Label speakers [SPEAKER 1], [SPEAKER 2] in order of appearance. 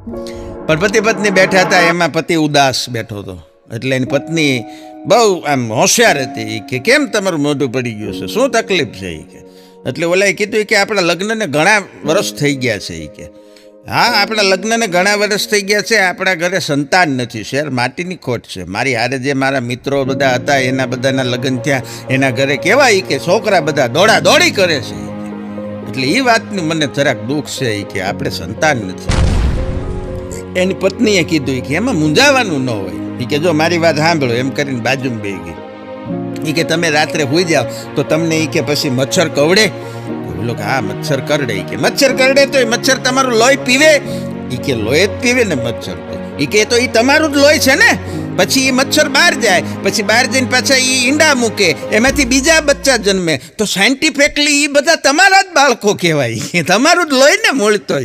[SPEAKER 1] પણ પતિ પત્ની બેઠા હતા, એમાં પતિ ઉદાસ બેઠો હતો. એટલે એની પત્ની બહુ આમ હોશિયાર હતી કે કેમ તમારું મોઢું પડી ગયું છે, શું તકલીફ છે એ કે. એટલે ઓલાએ કીધું કે આપણા લગ્નને ઘણા વર્ષ થઈ ગયા છે એ કે. હા, આપણા લગ્નને ઘણા વર્ષ થઈ ગયા છે, આપણા ઘરે સંતાન નથી, શેર માટીની ખોટ છે. મારી હારે જે મારા મિત્રો બધા હતા એના બધાના લગ્ન થયા, એના ઘરે કહેવાય કે છોકરા બધા દોડા દોડી કરે છે. એટલે એ વાતનું મને જરાક દુઃખ છે કે આપણે સંતાન નથી. એની પત્નીએ કીધું કે એમાં મૂંઝાવાનું ન હોય એ કે જો મારી વાત સાંભળો એમ કરીને બાજુમાં બેસી ગઈ. એ કે તમે રાત્રે સૂઈ જાઓ તો તમને એ કે પછી મચ્છર કવડે? બોલો કે હા મચ્છર કરડે. એ કે મચ્છર કરડે તો એ મચ્છર તમારું લોહી પીવે? એ કે લોહી જ પીવે ને મચ્છર તો. એ કે તો એ તમારું જ લોહી છે ને. પછી એ મચ્છર બહાર જાય, પછી બહાર જઈને પાછા એ ઈંડા મૂકે, એમાંથી બીજા બચ્ચા જન્મે, તો સાયન્ટિફિકલી એ બધા તમારા જ બાળકો કહેવાય, તમારું જ લોહી ને મૂળ તો.